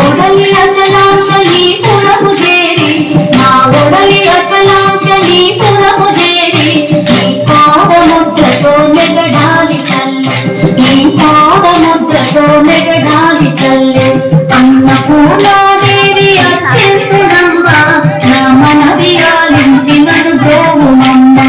ఒడలి అచలాంశ నీ పురము చేరి నా ఒడలి అచలాంశ నీ పురము చేరి నీ పాదముద్రతో నెగడాలి తల్లి నీ పాదముద్రతో నెగడాలి తల్లి అన్నపూర్ణాదేవి అత్యంతుడమ్మ నా మనవి ఆలించి నన్ను బ్రోవుమమ్మ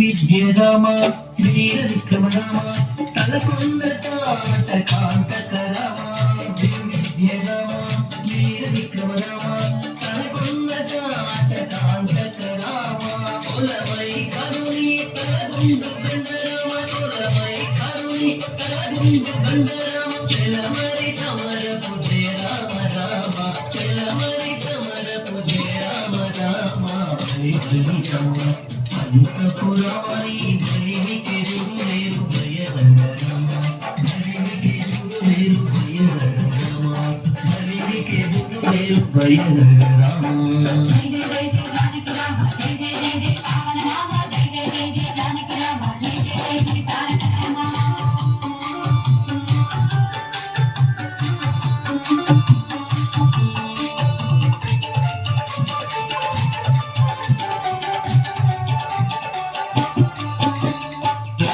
విద్యరామ వీర విక్రమ రామ తలకొండ తాట కాంతక రామ విద్యరామ వీర విక్రమ రామ తలకొండ తాట కాంతక రామ కులమై కరుణి తలగుండు గండరామ కులమై కరుణి తలగుండు గండరామ చెలమరి సమరపు జయ రామ రామ చెలమరి సమరపు జయ రామ రామ హరి హరి రామ పంచపురాణి బలికి రులేరు భయరమ బలికి రులేరు భయరమ బలికి రులేరు భయరమ జయ జయ జయ జానకి రామ జయ జయ జయ జయ పావన రామ జయ జయ జయ జయ జానకి రామ జయ జయ జయ జయ తారక రామ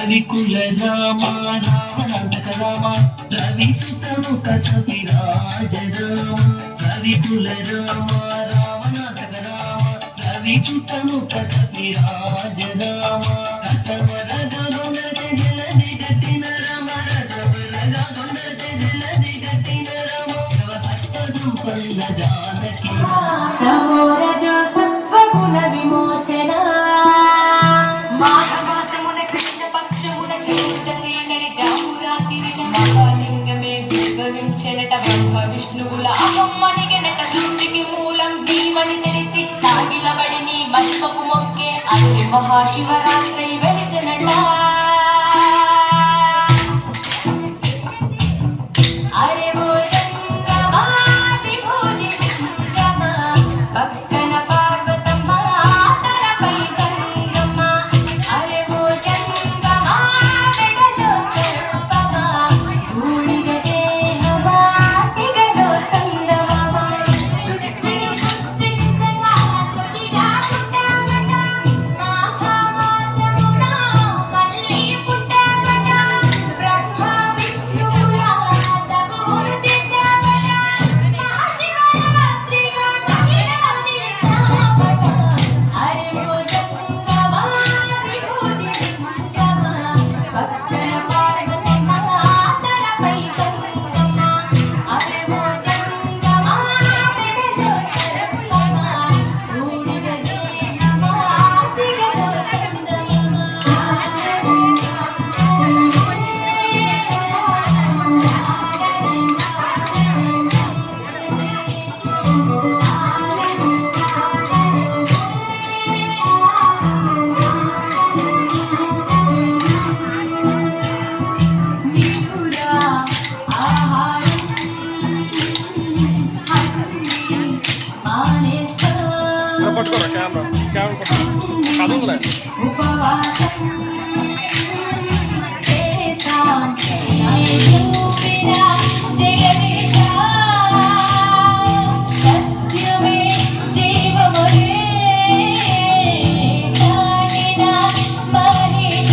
రవికుల రామ రావణాంతక రామ రవి సుతముఖ కవిరాజ రామ రవికుల రామ రావణాంతక రామ రవి సుతముఖ కవిరాజ రామ రసవరగొండ జలది గట్టిన రామ రసవరగొండ జలది గట్టిన రామ సత్వ సంపన్న జానకి తమోరజో సత్వగుణ విమోచన విష్ణువుల అహమ్మనిగనట సృష్టికి మూలం భీమని తెలిసి సాగిలబడిని మహిమకు మొక్కే అన్ని మహాశివరాత్రి వెలిసినట అరే ఓ జంగమా విభూతి పక్కన పార్వతమ్మ తలపై గంగమ్మ అరెవో జంగమా మెడలో సర్పమా ఊడిగ దేహమా సిగలో సందమమ సృష్టిని సృష్టించగా తొలిగా పుట్టామట మాఘమాసమున మళ్ళీ పుట్టామట బ్రహ్మ విష్ణువుల తపమును తెచ్చామట మహాశివరాత్రిగా మహిళా నిలిచామట అరెవో జంగమా విభూతి మంగమా పక్కన పార్వతమ్మ తలపై గంగమ్మ అరెవో జంగమా మెడలో సర్పమా ఊడిగ దేహమా సిగలో నిలురా ఆహారం మానేస్తా పట్టుకోరా కెమెరా పట్టుకో చదువులే ఉపవాసం చేస్తాం జయ చూపిరా జగదీశ సత్యమే జీవమురే కాటిన మహేశ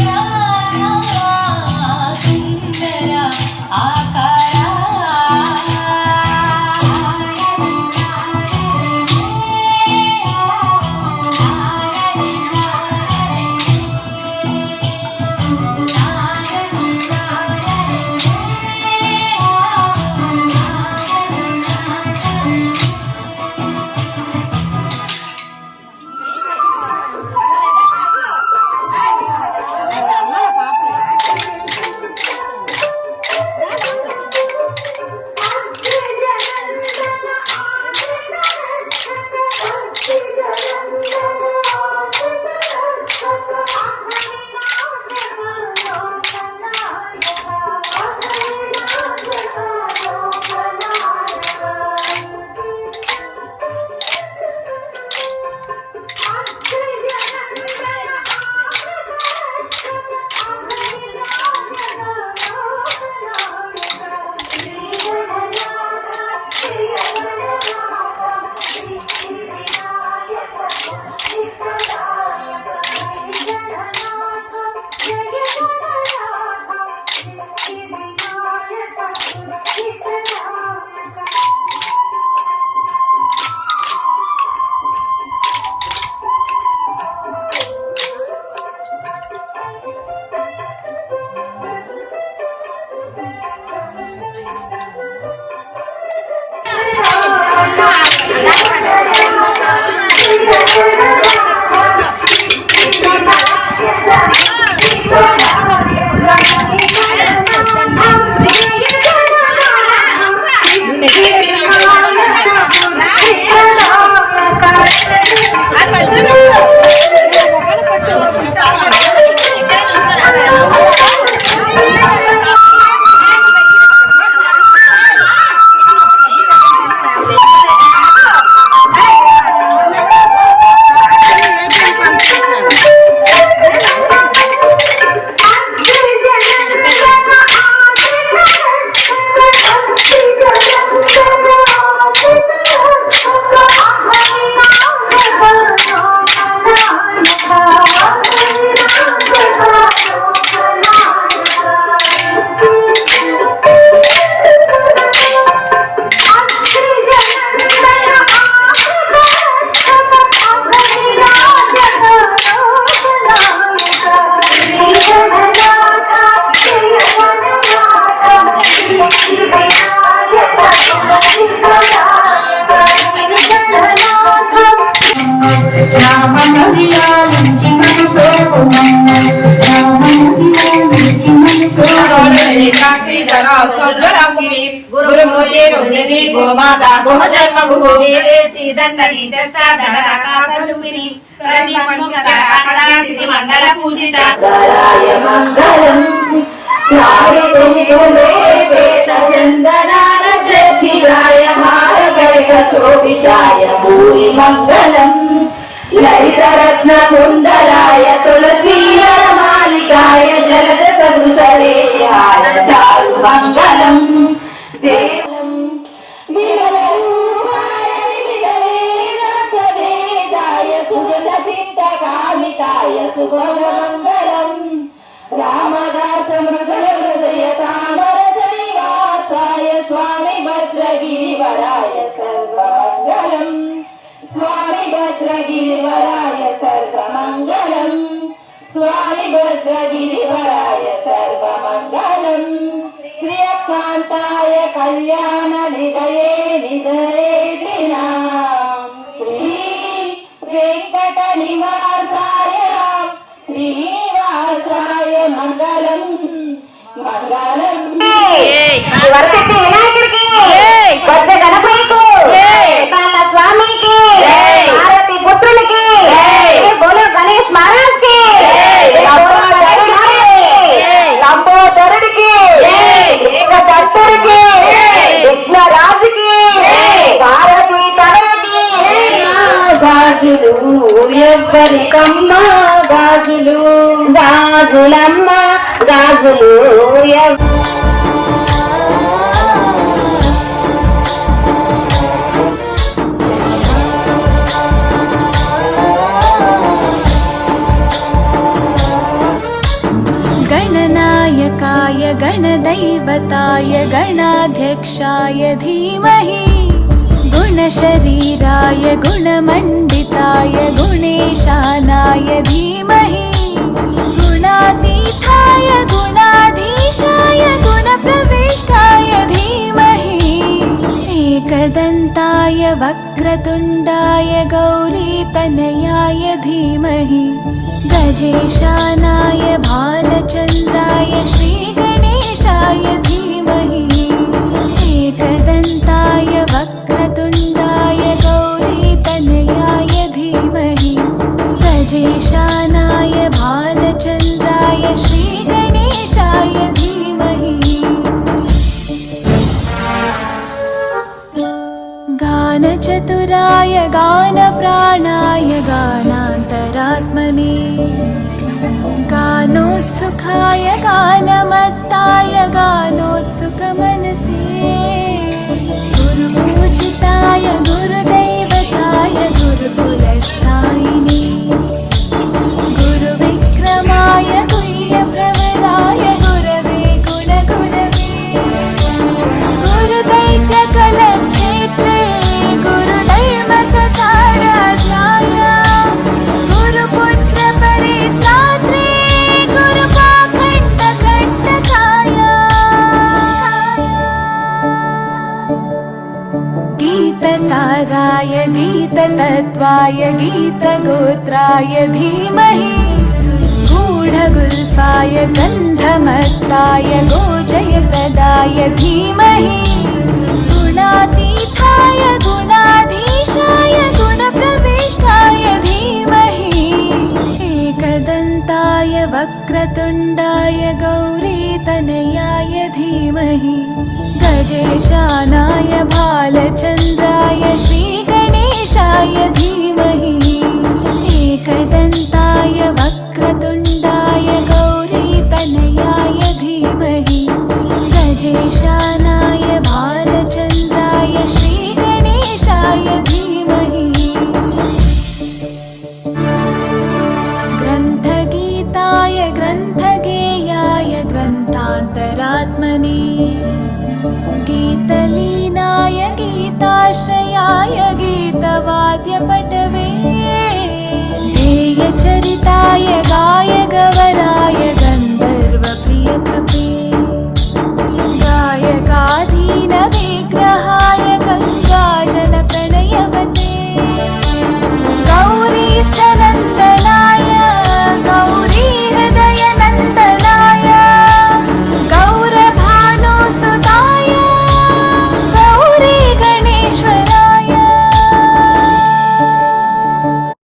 సుందర गुरुमूर्ति रुद्रिणी गोमाता गोजन्म भूदेवे सीदंडनी दस्तादराकाशरूपिणी प्रतिमन्मुखताकलांति मंडल पूजिता सराय मंगलम चंदनार शिवाय हार शोभिताय भूरि మంగళం లలితరత్న కుండలాయ తులసీవనమాలికాయ జలద సదుషరేయాయ చారు మంగళం వేదం విమల రూపాయ వివిధ వేదాంత వేదాయ సుగత చింతకామితాయ శుభమ మంగళం రామదాస మృదుల హృదయ తామర శ్రీవాసాయ స్వామి భద్రగిరివరాయ సర్వమంగళం స్వామి భద్రగిరివరాయ సర్వమంగళం స్వామి భద్రగిరివరాయ సర్వమంగళం శ్రీయకాంతాయ కళ్యాణ నిదయే నిదయేదినాం శ్రీ వెంకట నివాసాయ శ్రీనివాసాయ మంగళం మంగళం వరసెట్టి వినాయకుడికి కొత్త గణపతికి బాల స్వామికి భారతి పుత్రులకి బోలో గణేష్ మహారాజ్ కి లంబోదరుడికి ఏకదత్తుడికి విఘ్నరాజుకి భారతి తనకి గాజులు ఎవ్వరికమ్మ గాజులు గాజులమ్మ గాజులు गणनायकाय गणदैवताय गणाध्यक्षाय धीमहि गुणशरीराय गुणमण्डिताय गुणेशानाय धीमहि गुणातीताय गुणाधीशाय गुणप्रविष्टाय धीमहि एकदन्ताय वक्रतुण्डाय गौरीतनयाय धीमहि गजेशानाय भालचन्द्राय श्रीगणेशाय धीमहि एकदन्ताय वक्रतुण्डाय गौरीतनयाय धीमहि गजेशानाय भालचन्द्राय श्रीगणेशाय धीमहि गानचतुराय गानप्राणाय गानान्तरात्मने गानोत्सुकाय गानमत्ताय गानोत्सुकमनसे गुरुपूजिताय गुरुदैवताय गुरुकुलस्थायिने गुरुविक्रमाय गुह्यप्रवराय गुरवे गुणगुरवे गुरुदैत्यकलक्षेत्रे गुरुधर्मसताराध्याय गुरुपुत्रपरित्रात्रे गुरुपाखण्डखण्डकाय गीतसाराय गीततत्त्वाय गीतगोत्राय धीमहि गूढगुल्फाय गन्धमत्ताय गोजयप्रदाय धीमहि गुणातीताय गुणाधीशाय गुणप्रविष्टाय धीमहि एकदन्ताय वक्रतुण्डाय गौरीतनयाय धीमहि गजेशानाय भालचन्द्राय श्रीगणेशाय धीमहि एकदन्ताय वक्रतुण्डाय गौरीतनयाय धीमहि गजेशानाय भालचन्द्राय श्रीगणेशाय धीमहि ग्रन्थगीताय ग्रन्थगेयाय ग्रन्थान्तरात्मने गीतलीनाय गीताश्रयाय गीतवाद्यपटवे ध्येयचरिताय गायगवराय गन्धर्वप्रियकृपे गायकाधीनविग्रहाय गङ्गाजलप्रणयवते